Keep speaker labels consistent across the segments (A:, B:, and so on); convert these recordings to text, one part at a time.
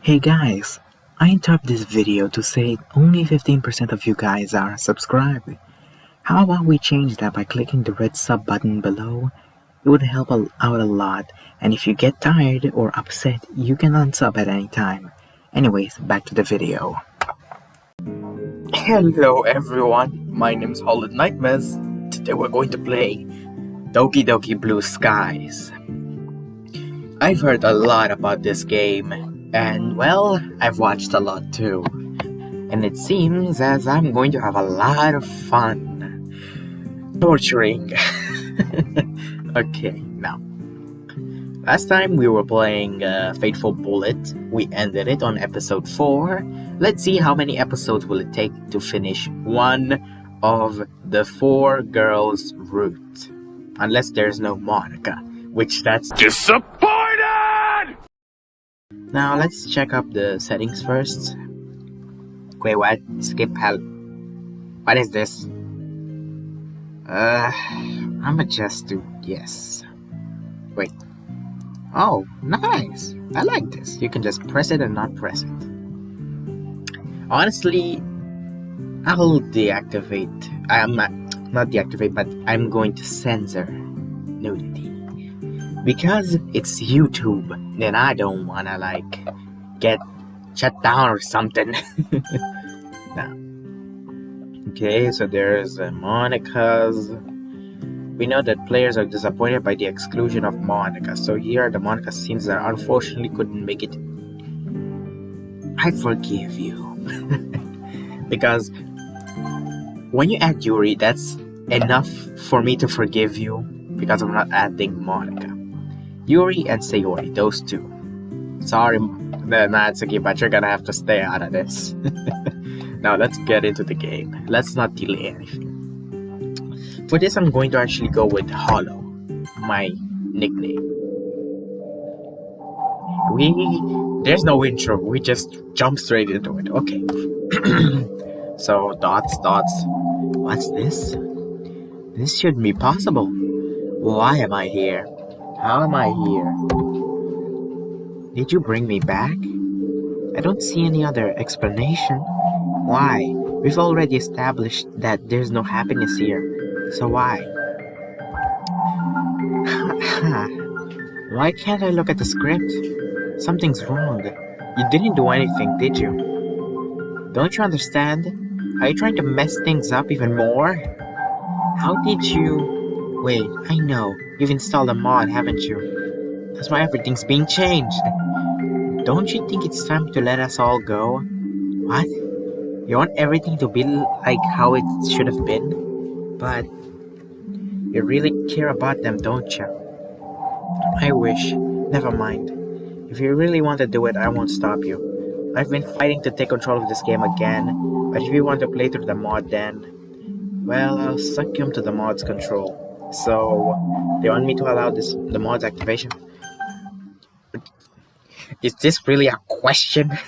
A: Hey guys, I interrupt this video to say only 15% of you guys are subscribed. How about we change that by clicking the red sub button below? It would help out a lot, and if you get tired or upset, you can unsub at any time. Anyways, back to the video. Hello everyone, my name's Holland Nightmares. Today we're going to play Doki Doki Blue Skies. I've heard a lot about this game, and well, I've watched a lot too. And it seems as I'm going to have a lot of fun torturing. Okay, now. Last time we were playing Fateful Bullet. We ended it on episode 4. Let's see how many episodes will it take to finish one of the 4 girls' route. Unless there's no Monica, which that's disappointed! Now let's check up the settings first. Wait, what? Skip help. What is this? I'ma just do yes. Wait. Oh, nice. I like this. You can just press it and not press it. Honestly, I'll deactivate. I'm not deactivate, but I'm going to censor nudity. Because it's YouTube, then I don't wanna get shut down or something. Now, okay, so there's Monica's. We know that players are disappointed by the exclusion of Monica, so here are the Monica scenes that unfortunately couldn't make it. I forgive you. Because when you add Yuri, that's enough for me to forgive you because I'm not adding Monica. Yuri and Sayori, those two. Sorry, Natsuki, but you're gonna have to stay out of this. Now let's get into the game. Let's not delay anything. For this, I'm going to actually go with Hollow, my nickname. There's no intro, we just jump straight into it. Okay. So, dots. What's this? This shouldn't be possible. Why am I here? How am I here? Did you bring me back? I don't see any other explanation. Why? We've already established that there's no happiness here. So why? Why can't I look at the script? Something's wrong. You didn't do anything, did you? Don't you understand? Are you trying to mess things up even more? How did you... Wait, I know. You've installed a mod, haven't you? That's why everything's being changed. Don't you think it's time to let us all go? What? You want everything to be like how it should have been? But you really care about them, don't you? I wish. Never mind. If you really want to do it, I won't stop you. I've been fighting to take control of this game again, but if you want to play through the mod then... Well, I'll succumb to the mod's control. So, do you want me to allow the mod's activation? Is this really a question?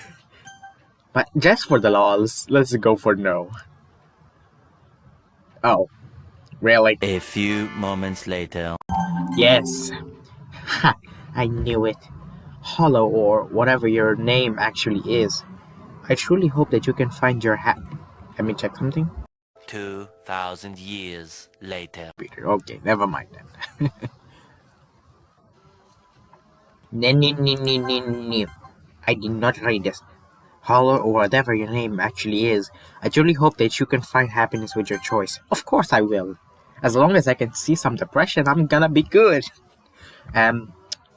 A: But just for the lols, let's go for no. Oh, really?
B: A few moments later.
A: Yes. Ha! I knew it. Hollow, or whatever your name actually is. I truly hope that you can find your Let me check something.
B: 2,000 years later.
A: Peter. Okay, never mind then. No. I did not read this. Hollow, or whatever your name actually is, I truly hope that you can find happiness with your choice. Of course I will. As long as I can see some depression, I'm gonna be good.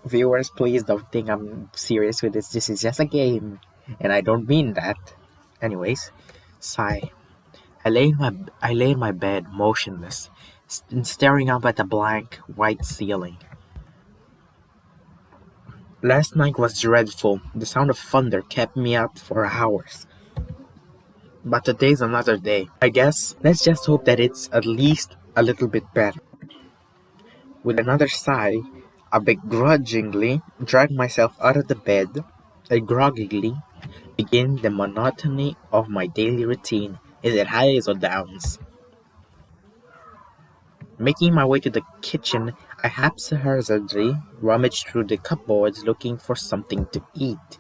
A: Viewers, please don't think I'm serious with this. This is just a game. And I don't mean that. Anyways, sigh. I lay in my bed, motionless, staring up at the blank, white ceiling. Last night was dreadful. The sound of thunder kept me up for hours. But today's another day. I guess let's just hope that it's at least a little bit better. With another sigh, I begrudgingly drag myself out of the bed. I groggily begin the monotony of my daily routine. Is it highs or downs? Making my way to the kitchen, I haphazardly rummaged through the cupboards looking for something to eat.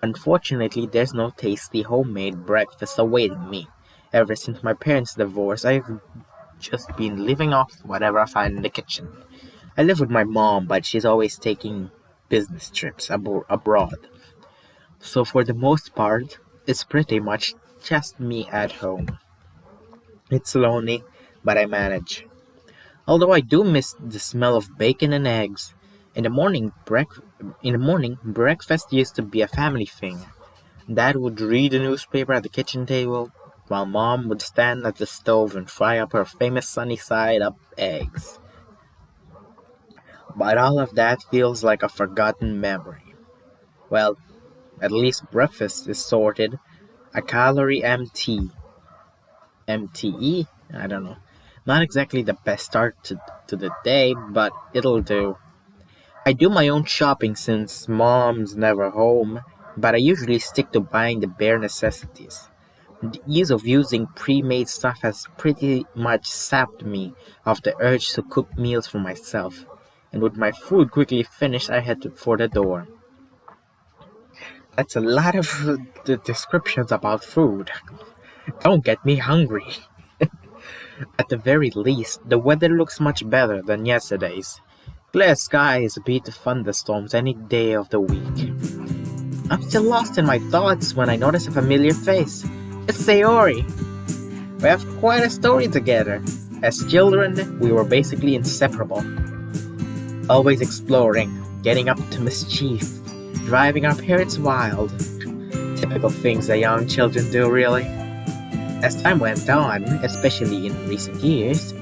A: Unfortunately, there's no tasty homemade breakfast awaiting me. Ever since my parents' divorce, I've just been living off whatever I find in the kitchen. I live with my mom, but she's always taking business trips abroad. So for the most part, it's pretty much just me at home. It's lonely, but I manage. Although I do miss the smell of bacon and eggs. In the morning, breakfast used to be a family thing. Dad would read the newspaper at the kitchen table, while Mom would stand at the stove and fry up her famous sunny side up eggs. But all of that feels like a forgotten memory. Well, at least breakfast is sorted. A calorie MTE? I don't know. Not exactly the best start to the day, but it'll do. I do my own shopping since mom's never home, but I usually stick to buying the bare necessities. The ease of using pre-made stuff has pretty much sapped me of the urge to cook meals for myself. And with my food quickly finished, I for the door. That's a lot of the descriptions about food. Don't get me hungry. At the very least, the weather looks much better than yesterday's. Clear skies beat the thunderstorms any day of the week. I'm still lost in my thoughts when I notice a familiar face. It's Sayori. We have quite a story together. As children, we were basically inseparable. Always exploring, getting up to mischief, driving our parents wild. Typical things that young children do, really. As time went on, especially in recent years,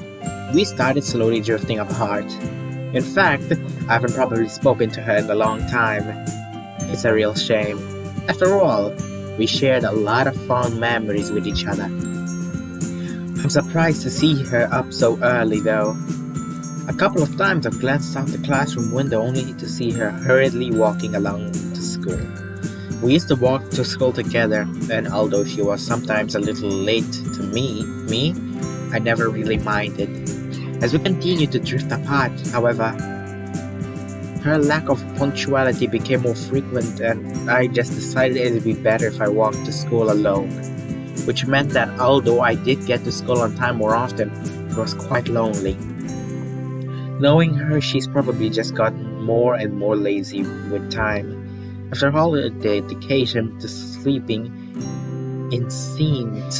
A: we started slowly drifting apart. In fact, I haven't probably spoken to her in a long time. It's a real shame. After all, we shared a lot of fond memories with each other. I'm surprised to see her up so early though. A couple of times I've glanced out the classroom window only to see her hurriedly walking along to school. We used to walk to school together, and although she was sometimes a little late to me, I never really minded. As we continued to drift apart, however, her lack of punctuality became more frequent, and I just decided it would be better if I walked to school alone. Which meant that although I did get to school on time more often, it was quite lonely. Knowing her, she's probably just gotten more and more lazy with time. After all, her dedication to sleeping in seems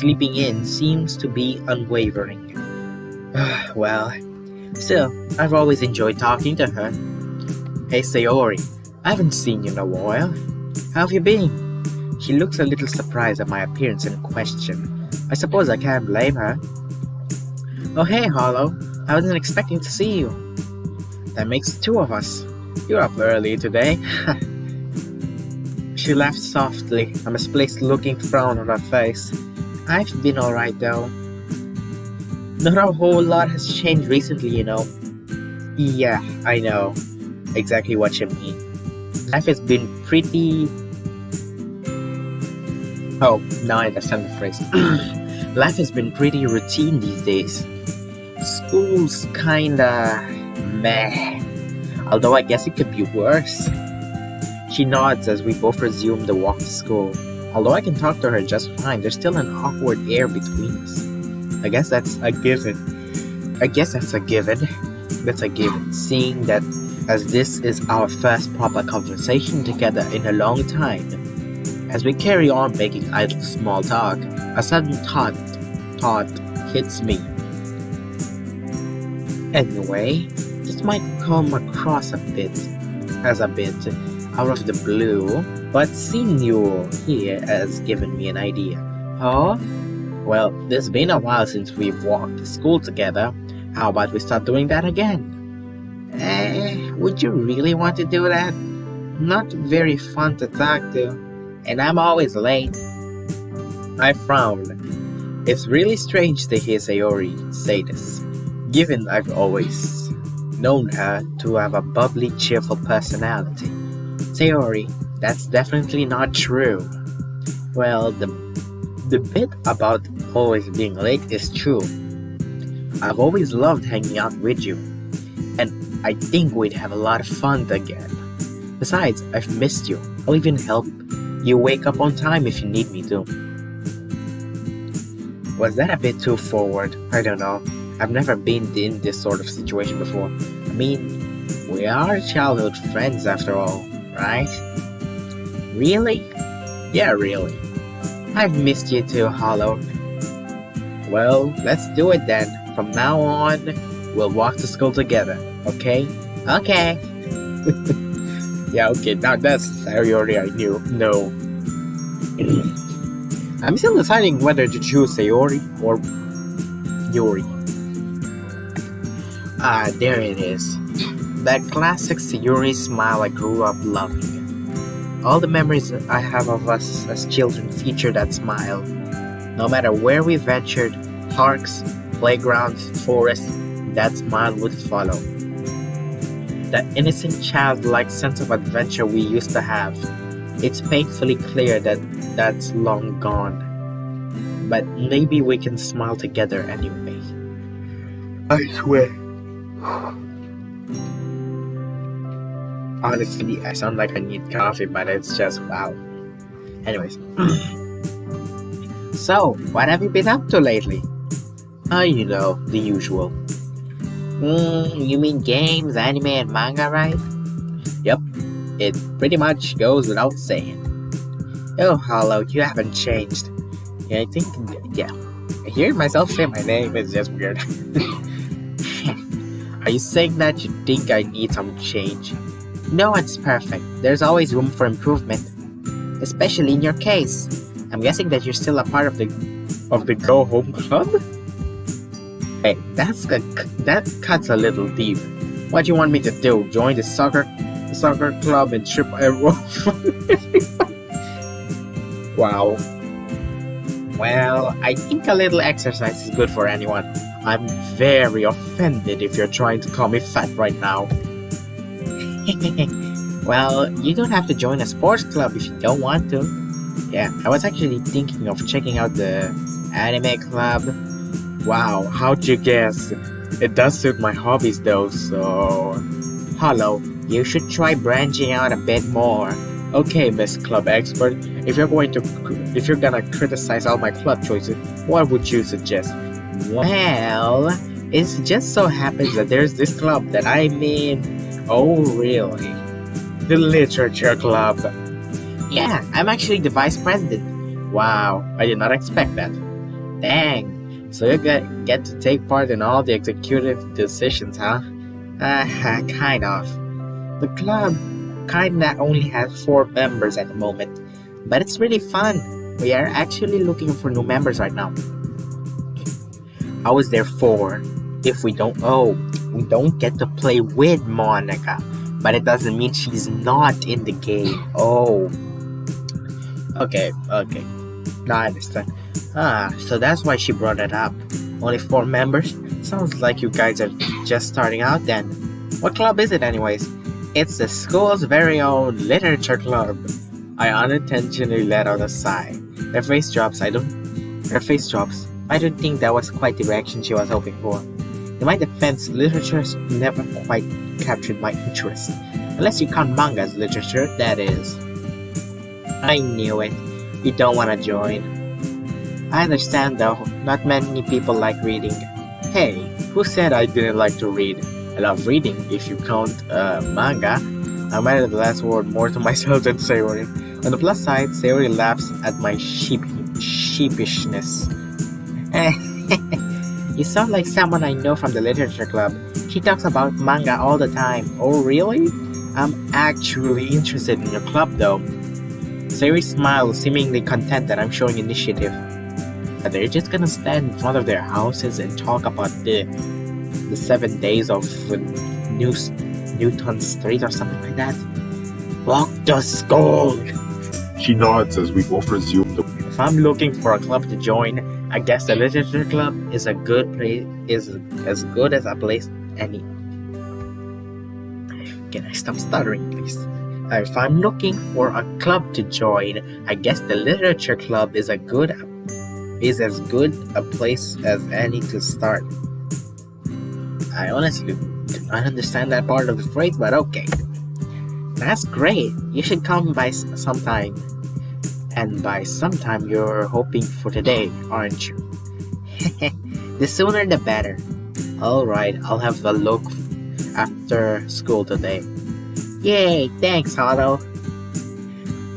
A: to be unwavering. Well, still, I've always enjoyed talking to her. Hey Sayori, I haven't seen you in a while. How have you been? She looks a little surprised at my appearance and question. I suppose I can't blame her. Oh hey Hollow, I wasn't expecting to see you. That makes two of us. You're up early today. She laughed softly, a misplaced looking frown on her face. I've been alright though. Not a whole lot has changed recently, you know. Yeah, I know exactly what you mean. Life has been pretty... Oh, now I understand the phrase. Life has been pretty routine these days. School's kinda... meh. Although I guess it could be worse. She nods as we both resume the walk to school. Although I can talk to her just fine, there's still an awkward air between us. I guess that's a given. That's a given, seeing that as this is our first proper conversation together in a long time. As we carry on making idle small talk, a sudden thought hits me. Anyway, this might come across a bit out of the blue, but seeing you here has given me an idea. Huh? Well, it's been a while since we've walked to school together. How about we start doing that again? Would you really want to do that? Not very fun to talk to, and I'm always late. I frowned. It's really strange to hear Sayori say this, given I've always known her to have a bubbly, cheerful personality. Sayori, that's definitely not true. Well, the bit about always being late is true. I've always loved hanging out with you, and I think we'd have a lot of fun together. Besides, I've missed you. I'll even help You wake up on time if you need me to. Was that a bit too forward? I don't know. I've never been in this sort of situation before. I mean, we are childhood friends after all, right? Really? Yeah, really. I've missed you too, Hollow. Well, let's do it then. From now on, we'll walk to school together, okay? Okay. Yeah, okay, now that's Sayori I knew. No. I'm still deciding whether to choose Sayori or Yuri. Ah, there it is. That classic Sayori smile I grew up loving. All the memories I have of us as children feature that smile. No matter where we ventured, parks, playgrounds, forests, that smile would follow. That innocent childlike sense of adventure we used to have. It's painfully clear that that's long gone. But maybe we can smile together anyway. I swear. Honestly, I sound like I need coffee, but it's just wow. Anyways. So, what have you been up to lately? You know, the usual. You mean games, anime, and manga, right? Yep, it pretty much goes without saying. Oh, Hollow, you haven't changed. Yeah, I think, yeah. Hearing myself say my name is just weird. Are you saying that you think I need some change? No, it's perfect. There's always room for improvement. Especially in your case. I'm guessing that you're still a part of the Go Home Club? Hey, that cuts a little deep. What do you want me to do? Join the soccer club and trip everyone? Wow. Well, I think a little exercise is good for anyone. I'm very offended if you're trying to call me fat right now. Well, you don't have to join a sports club if you don't want to. Yeah, I was actually thinking of checking out the anime club. Wow, how'd you guess? It does suit my hobbies though, so... Hollow, you should try branching out a bit more. Okay, Miss Club Expert, if you're gonna criticize all my club choices, what would you suggest? Well, it just so happens that there's this club that I'm in. Oh, really? The Literature Club. Yeah, I'm actually the vice president. Wow, I did not expect that. Dang. So you get to take part in all the executive decisions, huh? Kind of. The club kinda only has 4 members at the moment, but it's really fun. We are actually looking for new members right now. How is there 4? If we don't get to play with Monica, but it doesn't mean she's not in the game. Oh. Okay. Now I understand. So that's why she brought it up. Only 4 members? Sounds like you guys are just starting out then. What club is it anyways? It's the school's very own Literature Club. I unintentionally let out a sigh. Her face drops. I don't think that was quite the reaction she was hoping for. In my defense, literature's never quite captured my interest. Unless you count manga as literature, that is. I knew it. You don't want to join. I understand though, not many people like reading. Hey, who said I didn't like to read? I love reading, if you count manga. I mattered the last word more to myself than Sayori. On the plus side, Sayori laughs at my sheepishness. You sound like someone I know from the literature club. She talks about manga all the time. Oh really? I'm actually interested in your club though. Sayori smiles, seemingly content that I'm showing initiative. Are they just gonna stand in front of their houses and talk about the 7 days of Newton Street or something like that? Walk to school!
C: She nods as we both resume the...
A: If I'm looking for a club to join, I guess the literature club is a good place, is as good as a place any. Can I stop stuttering, please? If I'm looking for a club to join, I guess the literature club is as good a place as any to start. I honestly do not understand that part of the phrase, but okay. That's great. You should come by sometime. And by sometime you're hoping for today, aren't you? The sooner the better. Alright, I'll have a look after school today. Yay, thanks, Otto.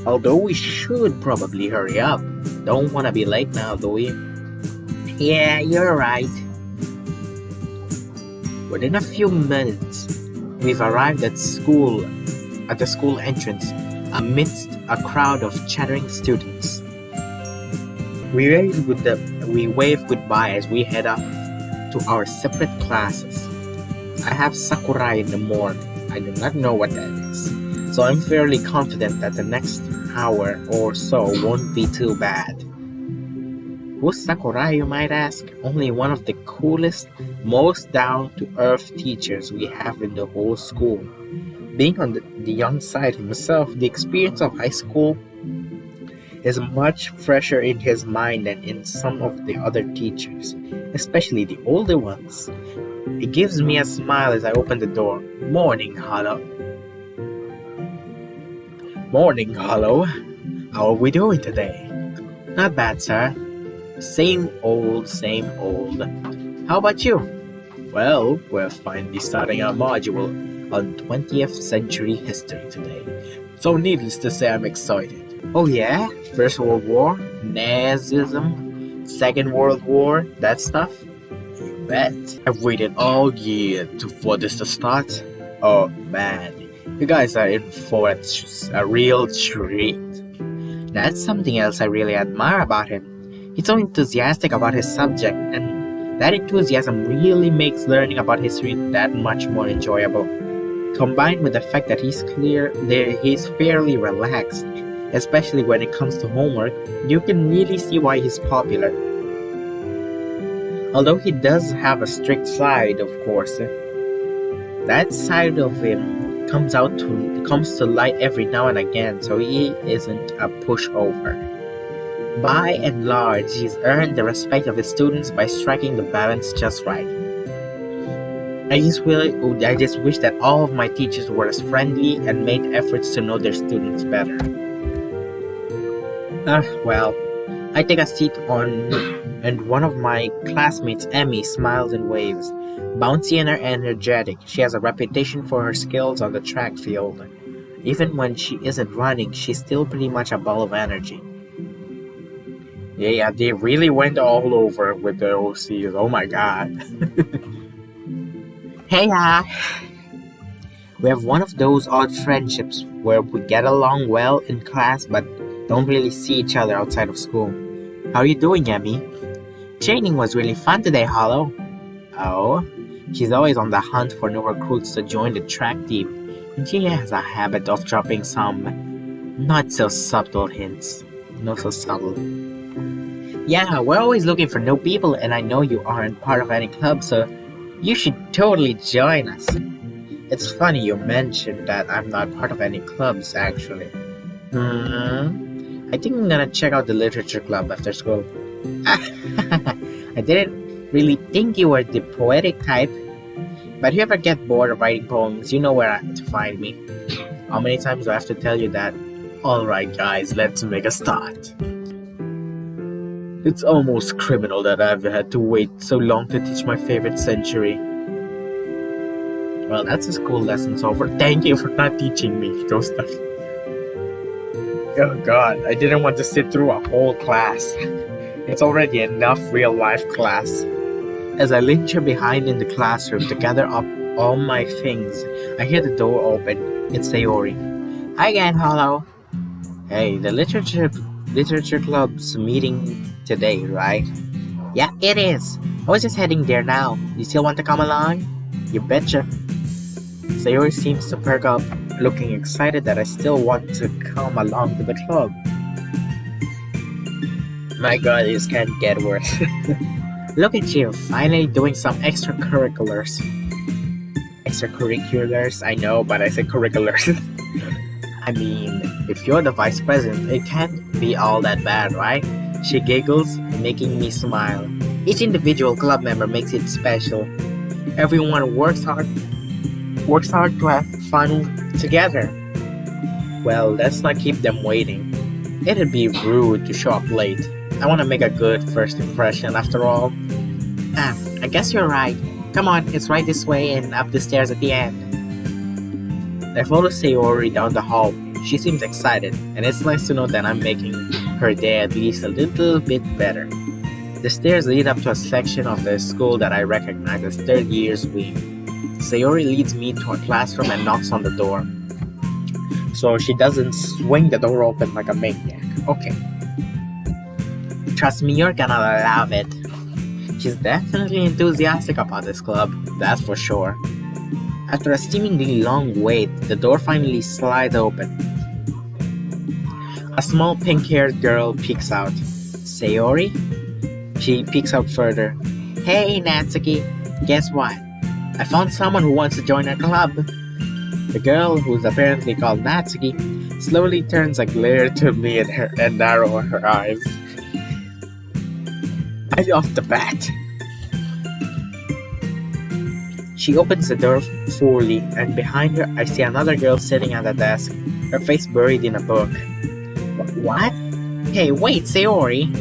A: Although we should probably hurry up. Don't wanna be late now, do we? Yeah, you're right. Within a few minutes, we've arrived at the school entrance, amidst a crowd of chattering students. We wave goodbye as we head up to our separate classes. I have Sakurai in the morning. I do not know what that is, so I'm fairly confident that the next hour or so won't be too bad. Who's Sakurai, you might ask? Only one of the coolest, most down-to-earth teachers we have in the whole school. Being on the young side himself, the experience of high school is much fresher in his mind than in some of the other teachers, especially the older ones. It gives me a smile as I open the door. Morning, Hollow. Morning, Hollow. How are we doing today? Not bad, sir. Same old, same old. How about you? Well, we're finally starting our module on 20th century history today. So needless to say, I'm excited. Oh yeah? First World War? Nazism? Second World War? That stuff? You bet. I've waited all year for this to start. Oh man, you guys are in for a real treat. That's something else I really admire about him. He's so enthusiastic about his subject, and that enthusiasm really makes learning about history that much more enjoyable. Combined with the fact that he's fairly relaxed, especially when it comes to homework, you can really see why he's popular. Although he does have a strict side, of course, that side of him comes to light every now and again, so he isn't a pushover. By and large, he's earned the respect of his students by striking the balance just right. I just wish that all of my teachers were as friendly and made efforts to know their students better. Well, I take a seat and one of my classmates, Emmy, smiles and waves. Bouncy and energetic, she has a reputation for her skills on the track field. Even when she isn't running, she's still pretty much a ball of energy. Yeah, they really went all over with the OCs. Oh my god. Hey, we have one of those odd friendships where we get along well in class but don't really see each other outside of school. How are you doing, Emmy? Training was really fun today, Hollow. Oh? She's always on the hunt for new recruits to join the track team, and she has a habit of dropping some not so subtle hints. Not so subtle. Yeah, we're always looking for new people, and I know you aren't part of any club, so you should totally join us. It's funny you mentioned that I'm not part of any clubs, actually. I think I'm gonna check out the literature club after school. I didn't really think you were the poetic type, but if you ever get bored of writing poems, you know where to find me. How many times do I have to tell you that? Alright guys, let's make a start. It's almost criminal that I've had to wait so long to teach my favorite century. Well, that's a school lesson's over. Thank you for not teaching me those stuff. Oh god, I didn't want to sit through a whole class. It's already enough real-life class. As I linger behind in the classroom to gather up all my things, I hear the door open. It's Sayori. Hi again, Hollow. Hey, the literature club's meeting today, right? Yeah, it is. I was just heading there now. You still want to come along? You betcha. Sayori seems to perk up, looking excited that I still want to come along to the club. My god, this can't get worse. Look at you, finally doing some extracurriculars. Extracurriculars, I know, but I said curriculars. I mean, if you're the vice president, it can't be all that bad, right? She giggles, making me smile. Each individual club member makes it special. Everyone works hard to have fun together. Well, let's not keep them waiting. It'd be rude to show up late. I want to make a good first impression after all. I guess you're right. Come on, it's right this way and up the stairs at the end. I follow Sayori down the hall. She seems excited, and it's nice to know that I'm making her day at least a little bit better. The stairs lead up to a section of the school that I recognize as third year's wing. Sayori leads me to a classroom and knocks on the door. So she doesn't swing the door open like a maniac. Okay. Trust me, you're gonna love it. She's definitely enthusiastic about this club, that's for sure. After a seemingly long wait, the door finally slides open. A small pink-haired girl peeks out. Sayori? She peeks out further. Hey, Natsuki. Guess what? I found someone who wants to join our club. The girl, who's apparently called Natsuki, slowly turns a glare to me and narrow her eyes. Right off the bat. She opens the door fully, and behind her I see another girl sitting at a desk, her face buried in a book. What? Hey, wait, Sayori!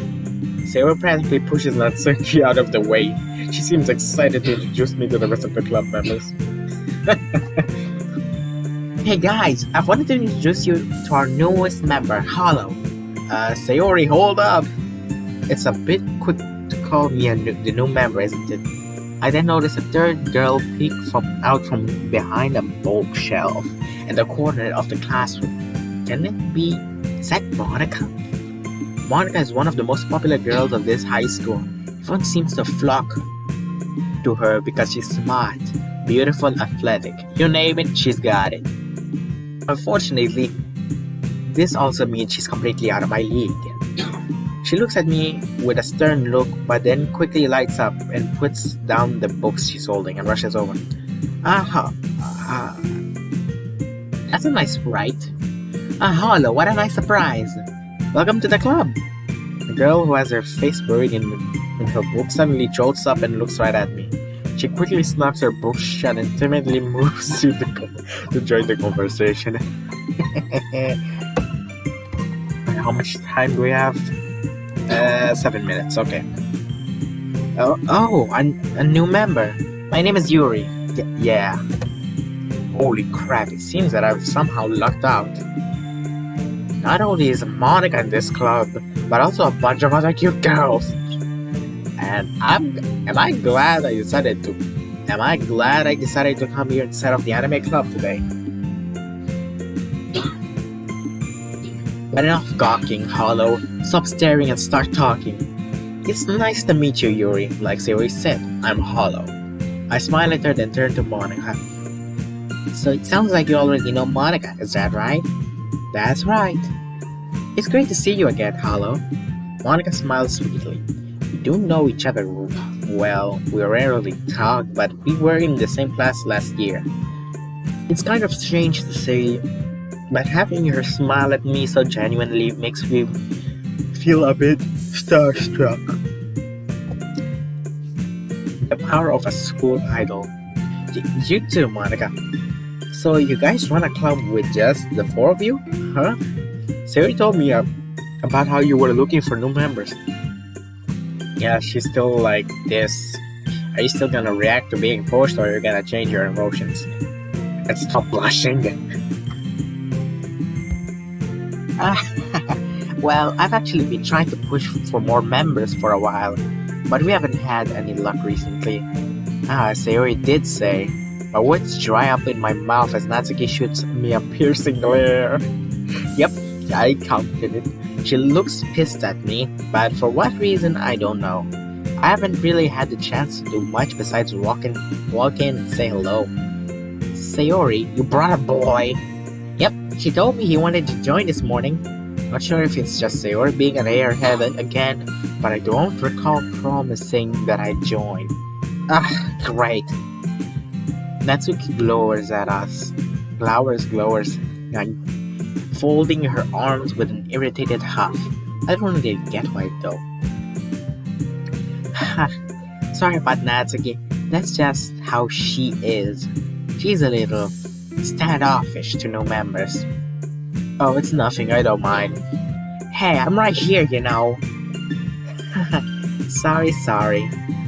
A: Sayori practically pushes Natsuki out of the way. She seems excited to introduce me to the rest of the club members. Hey guys, I wanted to introduce you to our newest member, Hollow. Sayori, hold up! It's a bit quick to call me the new member, isn't it? I then notice a third girl peek out from behind a bookshelf in the corner of the classroom. Can it be? Is that Monica? Monica is one of the most popular girls of this high school. Everyone seems to flock to her because she's smart, beautiful, athletic. You name it, she's got it. Unfortunately, this also means she's completely out of my league. She looks at me with a stern look, but then quickly lights up and puts down the books she's holding and rushes over. That's a nice sprite. Hollow, what a nice surprise. Welcome to the club. The girl, who has her face buried in her book, suddenly jolts up and looks right at me. She quickly snaps her book shut and timidly moves to join the conversation. How much time do we have? 7 minutes, okay. A new member. My name is Yuri. Yeah. Holy crap, it seems that I've somehow lucked out. Not only is Monica in this club, but also a bunch of other cute girls. And am I glad I decided to come here instead of the anime club today? But enough gawking, Hollow. Stop staring and start talking. It's nice to meet you, Yuri. Like Sayori said, I'm Hollow. I smile at her, then turn to Monica. So it sounds like you already know Monica, is that right? That's right. It's great to see you again, Hollow. Monica smiles sweetly. We do know each other well. We rarely talk, but we were in the same class last year. It's kind of strange to say, but having her smile at me so genuinely makes me feel a bit starstruck. The power of a school idol. You too, Monica. So you guys run a club with just the four of you? Huh? Sayori told me about how you were looking for new members. Yeah, she's still like this. Are you still gonna react to being pushed, or you're gonna change your emotions? And stop blushing. Well, I've actually been trying to push for more members for a while, but we haven't had any luck recently. Sayori did say, my words dry up in my mouth as Natsuki shoots me a piercing glare. Yep, I counted it. She looks pissed at me, but for what reason I don't know. I haven't really had the chance to do much besides walk in and say hello. Sayori, you brought a boy. Yep, she told me he wanted to join this morning. Not sure if it's just Sayori being an airhead again, but I don't recall promising that I'd join. Great. Natsuki glowers at us. Glowers, folding her arms with an irritated huff. I don't really get why though. Sorry about Natsuki. That's just how she is. She's a little standoffish to new members. Oh, it's nothing, I don't mind. Hey, I'm right here, you know. Sorry.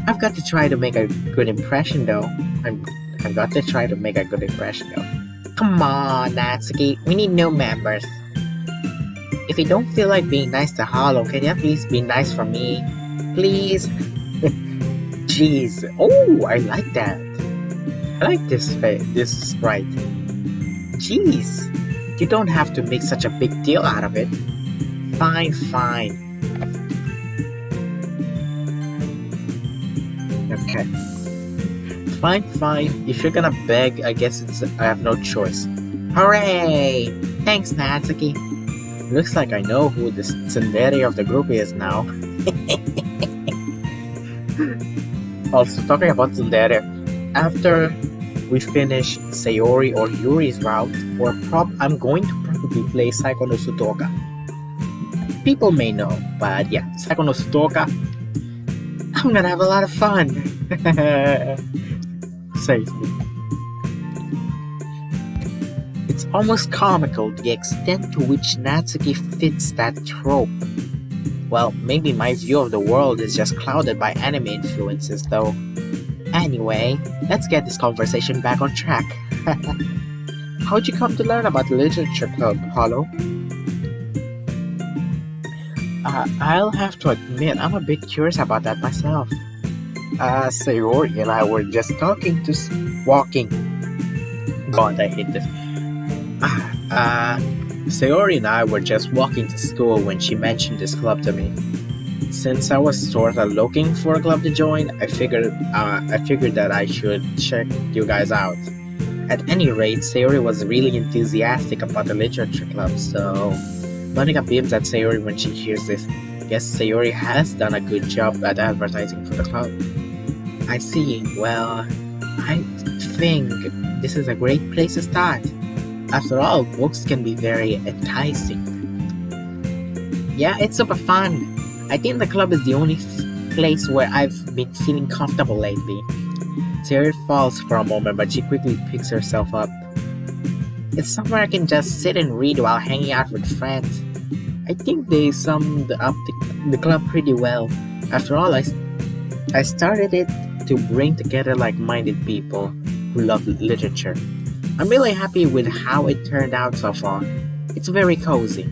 A: I've got to try to make a good impression, though. I'm, I've got to try to make a good impression, though. Come on, Natsuki. We need new members. If you don't feel like being nice to Hollow, can you at least be nice for me? Please? Jeez. Oh, I like that. I like this sprite. Jeez. You don't have to make such a big deal out of it. Fine. Okay. Fine. If you're gonna beg, I guess I have no choice. Hooray! Thanks, Natsuki. Looks like I know who the tsundere of the group is now. Also, talking about tsundere, after we finish Sayori or Yuri's route, I'm going to probably play Saiko no Sutoka. People may know, but yeah, Saiko no Sutoka, I'm gonna have a lot of fun. Safely. It's almost comical the extent to which Natsuki fits that trope. Well, maybe my view of the world is just clouded by anime influences, though. Anyway, let's get this conversation back on track. How'd you come to learn about the literature club, Hollow? I'll have to admit, I'm a bit curious about that myself. Sayori and I were just walking. God, I hate this. Sayori and I were just walking to school when she mentioned this club to me. Since I was sort of looking for a club to join, I figured that I should check you guys out. At any rate, Sayori was really enthusiastic about the literature club, so Monica beams at Sayori when she hears this. Guess Sayori has done a good job at advertising for the club. I see. Well, I think this is a great place to start. After all, books can be very enticing. Yeah, it's super fun. I think the club is the only place where I've been feeling comfortable lately. Sayori falls for a moment, but she quickly picks herself up. It's somewhere I can just sit and read while hanging out with friends. I think they summed up the club pretty well. After all, I started it to bring together like-minded people who love literature. I'm really happy with how it turned out so far. It's very cozy.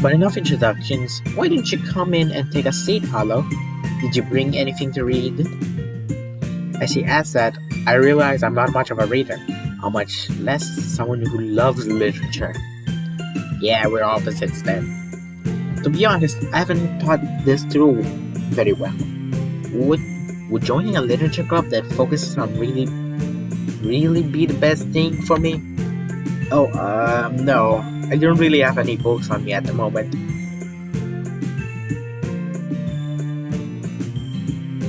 A: But enough introductions. Why don't you come in and take a seat, Hollow? Did you bring anything to read? As she asks that, I realize I'm not much of a reader. How much less someone who loves literature. Yeah, we're opposites then. To be honest, I haven't thought this through very well. Would joining a literature club that focuses on really be the best thing for me? Oh, no. I don't really have any books on me at the moment.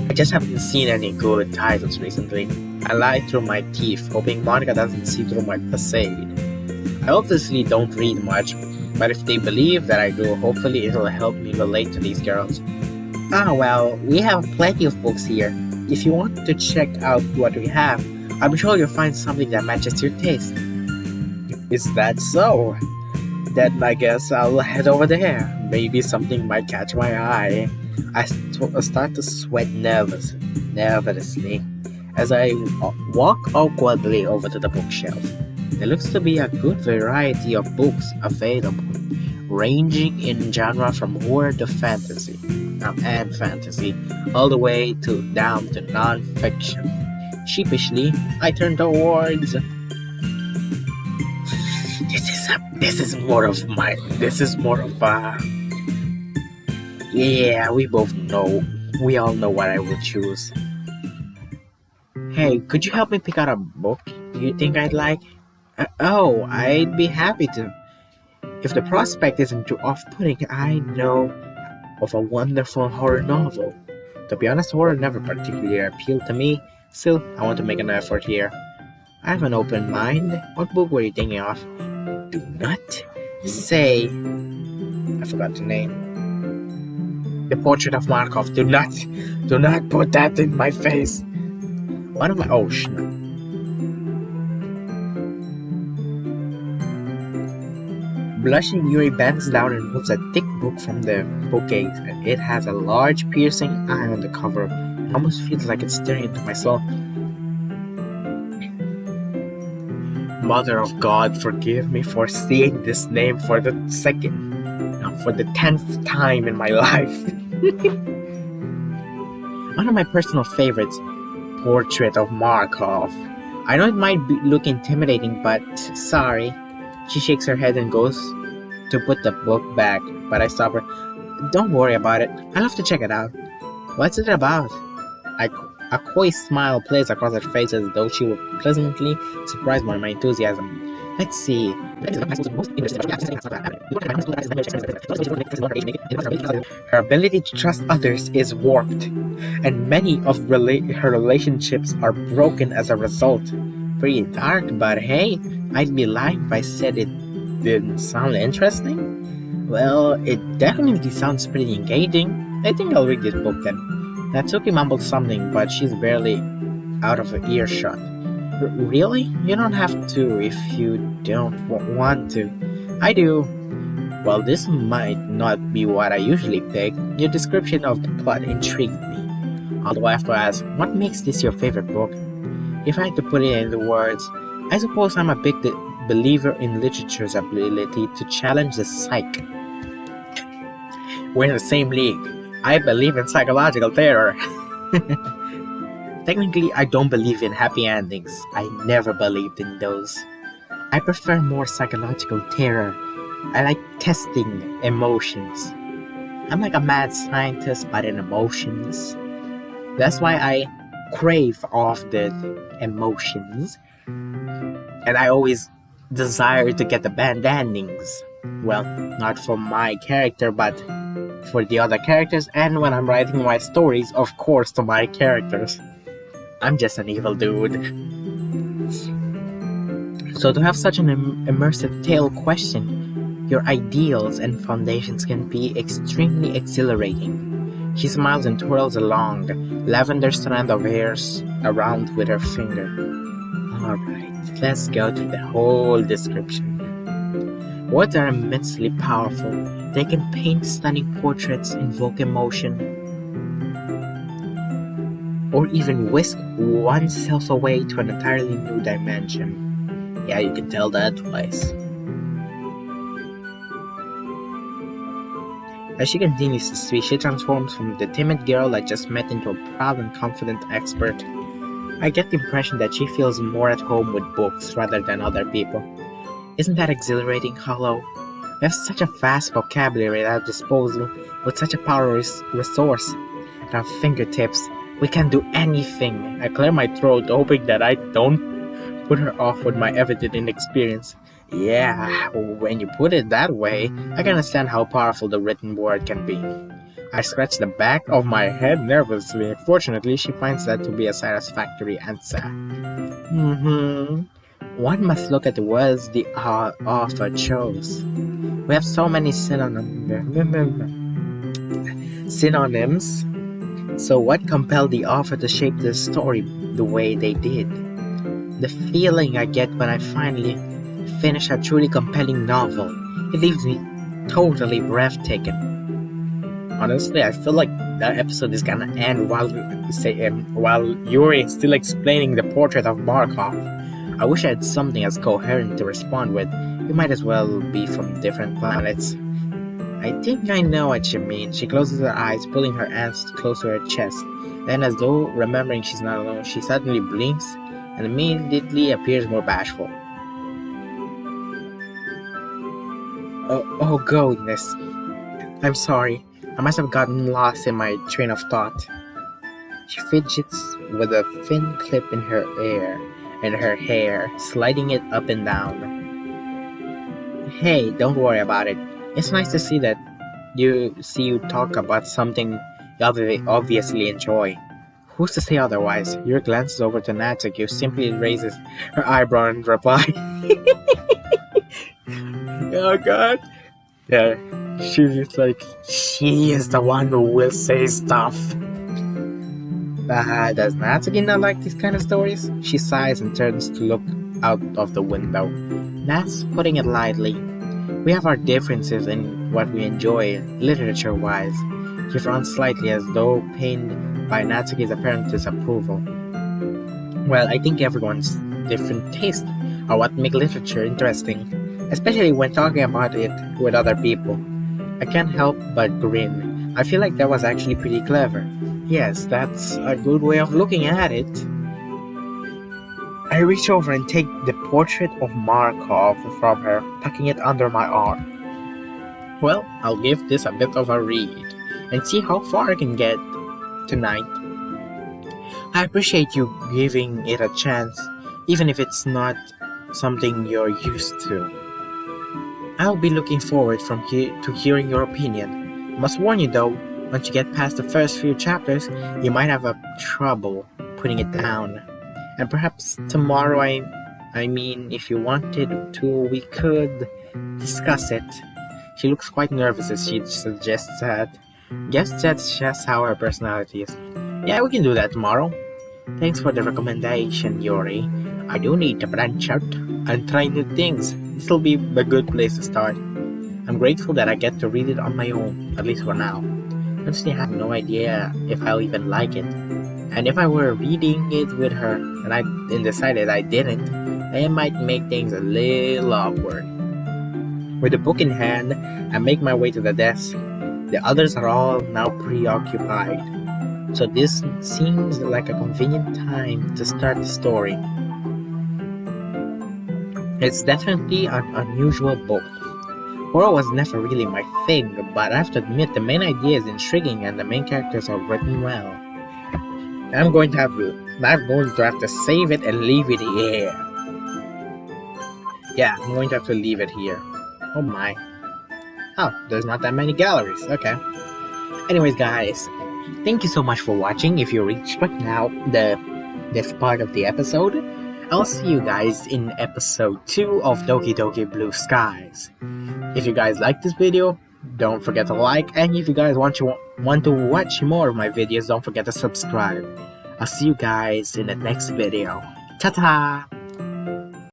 A: I just haven't seen any good titles recently. I lie through my teeth, hoping Monica doesn't see through my facade. I obviously don't read much, but if they believe that I do, hopefully it'll help me relate to these girls. Well, we have plenty of books here. If you want to check out what we have, I'm sure you'll find something that matches your taste. Is that so? Then I guess I'll head over there. Maybe something might catch my eye. I start to sweat nervously as I walk awkwardly over to the bookshelf. There looks to be a good variety of books available, ranging in genre from horror to fantasy, all the way down to non-fiction. Sheepishly, I turn towards. Yeah, we all know what I would choose. Hey, could you help me pick out a book you think I'd like? I'd be happy to. If the prospect isn't too off-putting, I know of a wonderful horror novel. To be honest, horror never particularly appealed to me. Still, I want to make an effort here. I have an open mind. What book were you thinking of? Do not say... I forgot the name. The Portrait of Markov. Do not put that in my face. What am I... Oh, Blushing, Yuri bends down and pulls a thick book from the bookcase. It has a large, piercing eye on the cover. It almost feels like it's staring into my soul. Mother of God, forgive me for seeing this name for the 10th time in my life. One of my personal favorites, Portrait of Markov. I know it might look intimidating, but sorry. She shakes her head and goes to put the book back, but I stop her. Don't worry about it. I'll have to check it out. What's it about? A coy smile plays across her face as though she were pleasantly surprised by my enthusiasm. Let's see. Her ability to trust others is warped, and many of her relationships are broken as a result. Pretty dark, but hey, I'd be lying if I said it didn't sound interesting. Well, it definitely sounds pretty engaging. I think I'll read this book then. Natsuki mumbled something, but she's barely out of earshot. Really? You don't have to if you don't want to. I do. Well, this might not be what I usually pick. Your description of the plot intrigued me. Although I have to ask, what makes this your favorite book? If I had to put it into words, I suppose I'm a big believer in literature's ability to challenge the psyche. We're in the same league. I believe in psychological terror. Technically, I don't believe in happy endings. I never believed in those. I prefer more psychological terror. I like testing emotions. I'm like a mad scientist, but in emotions. That's why I crave off the emotions. And I always desire to get the bad endings. Well, not for my character, but for the other characters, and when I'm writing my stories, of course, to my characters. I'm just an evil dude. So to have such an immersive tale question your ideals and foundations can be extremely exhilarating. She smiles and twirls a long, lavender strand of hairs around with her finger. Alright, let's go through the whole description. Words are immensely powerful. They can paint stunning portraits, invoke emotion, or even whisk oneself away to an entirely new dimension. Yeah, you can tell that twice. As she continues to speak, she transforms from the timid girl I just met into a proud and confident expert. I get the impression that she feels more at home with books rather than other people. Isn't that exhilarating, Hollow? We have such a vast vocabulary at our disposal, with such a powerful resource at our fingertips. We can do anything. I clear my throat, hoping that I don't put her off with my evident inexperience. Yeah, when you put it that way, I can understand how powerful the written word can be. I scratch the back of my head nervously. Fortunately, she finds that to be a satisfactory answer. One must look at the words the author chose. We have so many synonyms. So what compelled the author to shape the story the way they did? The feeling I get when I finally finish a truly compelling novel, it leaves me totally breathtaking. Honestly, I feel like that episode is gonna end while Yuri is still explaining the portrait of Markov. I wish I had something as coherent to respond with. We might as well be from different planets. I think I know what you mean. She closes her eyes, pulling her hands close to her chest. Then, as though remembering she's not alone, she suddenly blinks and immediately appears more bashful. Oh goodness. I'm sorry. I must have gotten lost in my train of thought. She fidgets with a thin clip in her hair, sliding it up and down. Hey, don't worry about it. It's nice to see you talk about something you obviously enjoy. Who's to say otherwise? Yuri glances over to Natsuki, who simply raises her eyebrow and replies. Oh god. Yeah, she's like, she is the one who will say stuff. Does Natsuki not like these kind of stories? She sighs and turns to look out of the window. That's putting it lightly. We have our differences in what we enjoy, literature-wise. He frowns slightly as though pained by Natsuki's apparent disapproval. Well, I think everyone's different tastes are what make literature interesting, especially when talking about it with other people. I can't help but grin. I feel like that was actually pretty clever. Yes, that's a good way of looking at it. I reach over and take the portrait of Markov from her, tucking it under my arm. Well, I'll give this a bit of a read and see how far I can get tonight. I appreciate you giving it a chance, even if it's not something you're used to. I'll be looking forward to hearing your opinion. Must warn you though, once you get past the first few chapters, you might have trouble putting it down. And perhaps tomorrow, I mean, if you wanted to, we could discuss it. She looks quite nervous as she suggests that. Guess that's just how her personality is. Yeah, we can do that tomorrow. Thanks for the recommendation, Yuri. I do need to branch out and try new things. This'll be a good place to start. I'm grateful that I get to read it on my own, at least for now. Honestly, I have no idea if I'll even like it. And if I were reading it with her and decided I didn't, it might make things a little awkward. With the book in hand, I make my way to the desk. The others are all now preoccupied, so this seems like a convenient time to start the story. It's definitely an unusual book. Horror was never really my thing, but I have to admit the main idea is intriguing and the main characters are written well. I'm going to have to save it and leave it here. Yeah, I'm going to have to leave it here. Oh my. Oh, there's not that many galleries. Okay. Anyways, guys, thank you so much for watching. If you reached right now this part of the episode, I'll see you guys in episode 2 of Doki Doki Blue Skies. If you guys like this video, don't forget to like, and if you guys want to watch more of my videos, don't forget to subscribe. I'll see you guys in the next video. Ta-ta!